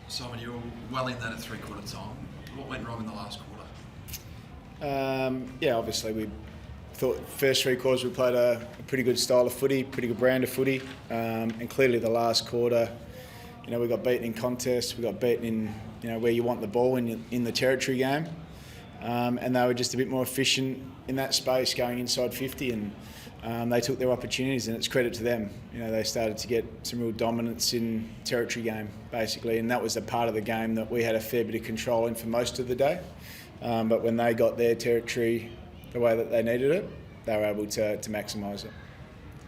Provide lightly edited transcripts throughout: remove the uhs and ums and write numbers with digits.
Simon, you were well in that at three-quarter time. What went wrong in the last quarter? Obviously we thought first three quarters we played a pretty good style of footy, pretty good brand of footy, and clearly the last quarter, we got beaten in contests, we got beaten in where you want the ball in the territory game, and they were just a bit more efficient in that space going inside 50, and they took their opportunities, and it's credit to them. They started to get some real dominance in territory game basically, and that was the part of the game that we had a fair bit of control in for most of the day. But when they got their territory the way that they needed it, they were able to maximise it.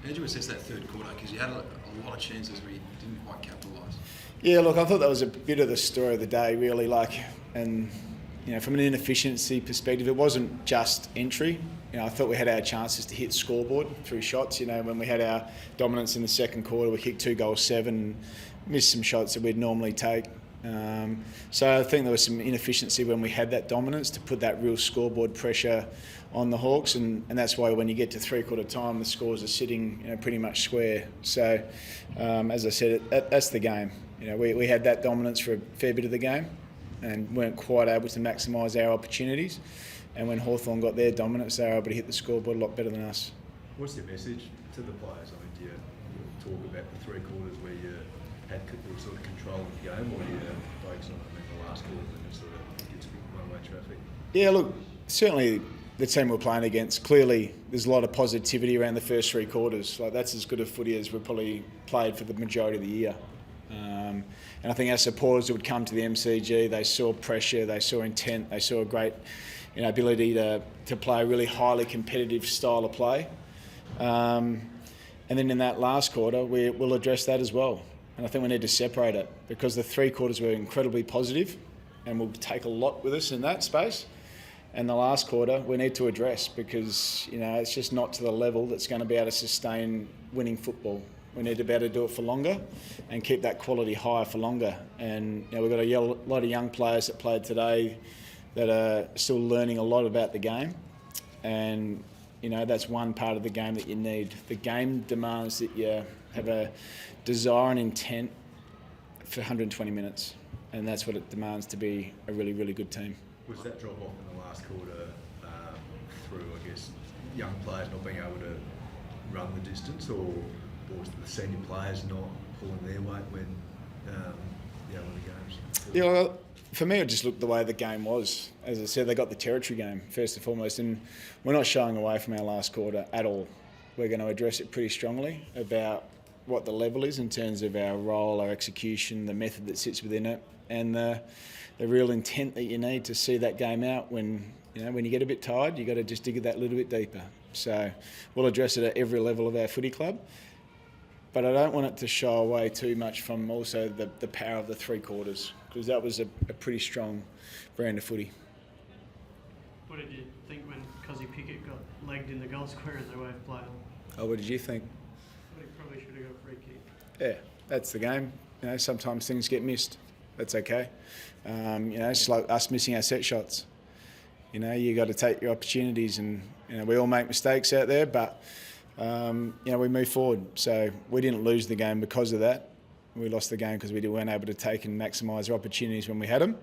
How did you assess that third quarter? Because you had a lot of chances where you didn't quite capitalise. Yeah, look, I thought that was a bit of the story of the day, really. From an inefficiency perspective, it wasn't just entry. I thought we had our chances to hit scoreboard through shots. When we had our dominance in the second quarter, we kicked 2 goals, 7, missed some shots that we'd normally take. So I think there was some inefficiency when we had that dominance to put that real scoreboard pressure on the Hawks, and that's why when you get to three-quarter time, the scores are sitting pretty much square. So as I said, that's the game. We had that dominance for a fair bit of the game and weren't quite able to maximise our opportunities. And when Hawthorn got their dominance, they were able to hit the scoreboard a lot better than us. What's your message to the players? Do you talk about the three quarters where you had sort of control of the game, or do you focus on the last quarter and sort of gets one-way traffic? Yeah, look, certainly the team we're playing against, clearly there's a lot of positivity around the first three quarters. That's as good a footy as we've probably played for the majority of the year. And I think our supporters would come to the MCG, they saw pressure, they saw intent, they saw a great ability to play a really highly competitive style of play. And then in that last quarter, we'll address that as well. And I think we need to separate it, because the three quarters were incredibly positive and we'll take a lot with us in that space. And the last quarter we need to address, because it's just not to the level that's going to be able to sustain winning football. We need to be able to do it for longer and keep that quality high for longer. And we've got a lot of young players that played today that are still learning a lot about the game. And that's one part of the game that you need. The game demands that you have a desire and intent for 120 minutes, and that's what it demands to be a really, really good team. Was that drop off in the last quarter through, I guess, young players not being able to run the distance, or was the senior players not pulling their weight when the games? Yeah, well, for me, it just looked the way the game was. As I said, they got the territory game first and foremost, and we're not shying away from our last quarter at all. We're going to address it pretty strongly about what the level is in terms of our role, our execution, the method that sits within it, and the real intent that you need to see that game out. When you get a bit tired, you've got to just dig that little bit deeper. So we'll address it at every level of our footy club. But I don't want it to shy away too much from also the power of the three quarters, because that was a pretty strong brand of footy. What did you think when Cozzy Pickett got legged in the goal square and they waved play on? Oh, what did you think? He probably should have got a free kick. Yeah, that's the game. Sometimes things get missed. That's okay. It's like us missing our set shots. You got to take your opportunities, and we all make mistakes out there, but we move forward. So we didn't lose the game because of that. We lost the game because we weren't able to take and maximise our opportunities when we had them,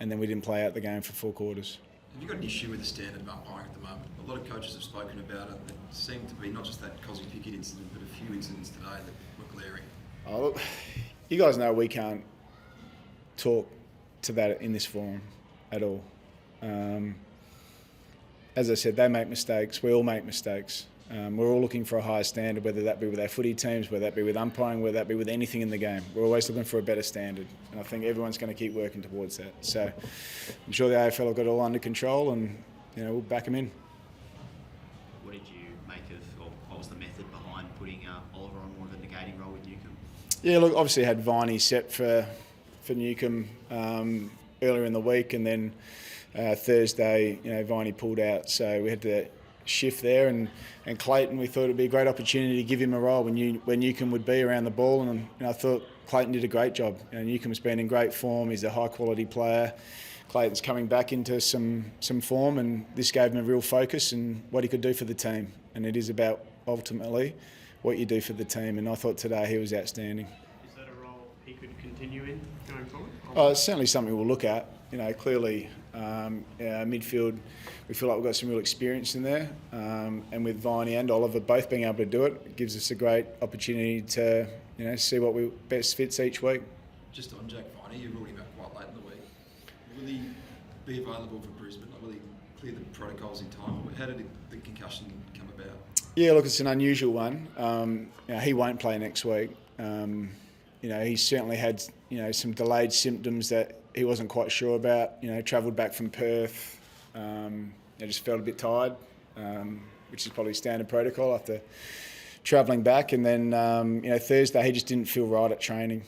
and then we didn't play out the game for 4 quarters. Have you got an issue with the standard of umpiring at the moment? A lot of coaches have spoken about it. There seemed to be not just that Cozzy Pickett incident, but a few incidents today that were glaring. Oh, look, you guys know we can't talk to that in this forum at all. As I said, they make mistakes. We all make mistakes. We're all looking for a higher standard, whether that be with our footy teams, whether that be with umpiring, whether that be with anything in the game. We're always looking for a better standard, and I think everyone's going to keep working towards that. So I'm sure the AFL have got it all under control, and we'll back them in. What did you make of, or what was the method behind putting Oliver on more of a negating role with Newcombe? Yeah, look, obviously had Viney set for Newcombe earlier in the week, and then Thursday, Viney pulled out, so we had to shift there, and Clayton, we thought it'd be a great opportunity to give him a role when Newcombe would be around the ball, and I thought Clayton did a great job. Newcombe's been in great form. He's a high quality player. Clayton's coming back into some form, and this gave him a real focus and what he could do for the team. And it is about ultimately what you do for the team, and I thought today he was outstanding. Is that a role he could continue in team going forward? Oh, it's certainly something we'll look at. Clearly, our midfield, we feel like we've got some real experience in there, and with Viney and Oliver both being able to do it, it gives us a great opportunity to, see what we best fits each week. Just on Jack Viney, you ruled him out quite late in the week. Will he be available for Brisbane? Will he clear the protocols in time? How did the concussion come about? Yeah, look, it's an unusual one. He won't play next week. He certainly had, some delayed symptoms that he wasn't quite sure about. Travelled back from Perth. Just felt a bit tired, which is probably standard protocol after travelling back. And then, Thursday he just didn't feel right at training,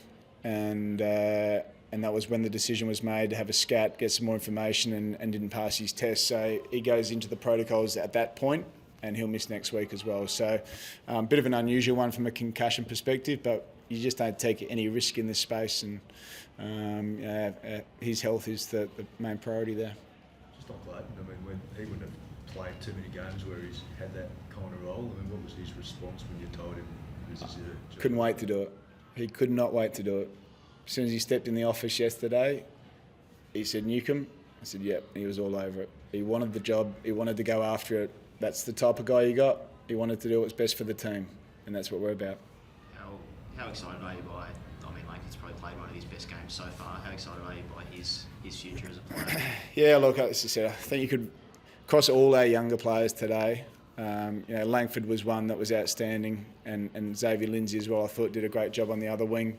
and that was when the decision was made to have a scat, get some more information, and didn't pass his test. So he goes into the protocols at that point, and he'll miss next week as well. So a bit of an unusual one from a concussion perspective, but you just don't take any risk in this space, and his health is the main priority there. Just on Clayton, when he wouldn't have played too many games where he's had that kind of role, what was his response when you told him this is a job? Couldn't wait to do it. He could not wait to do it. As soon as he stepped in the office yesterday, he said, Newcomb. I said, yep. He was all over it. He wanted the job. He wanted to go after it. That's the type of guy you got. He wanted to do what's best for the team, and that's what we're about. How excited are you by? He's probably played one of his best games so far. How excited are you by his future as a player? Yeah, look, as I said, I think you could across all our younger players today. Langford was one that was outstanding, and Xavier Lindsay as well. I thought did a great job on the other wing.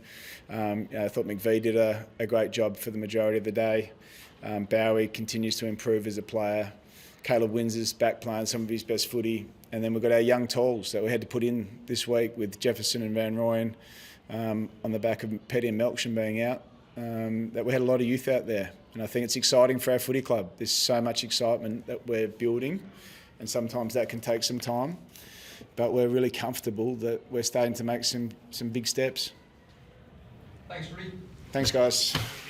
I thought McVie did a great job for the majority of the day. Bowie continues to improve as a player. Caleb Windsor's back playing some of his best footy. And then we've got our young talls that we had to put in this week with Jefferson and Van Rooyen on the back of Petty and Melksham being out. That we had a lot of youth out there. And I think it's exciting for our footy club. There's so much excitement that we're building, and sometimes that can take some time. But we're really comfortable that we're starting to make some big steps. Thanks, Footy. Thanks, guys.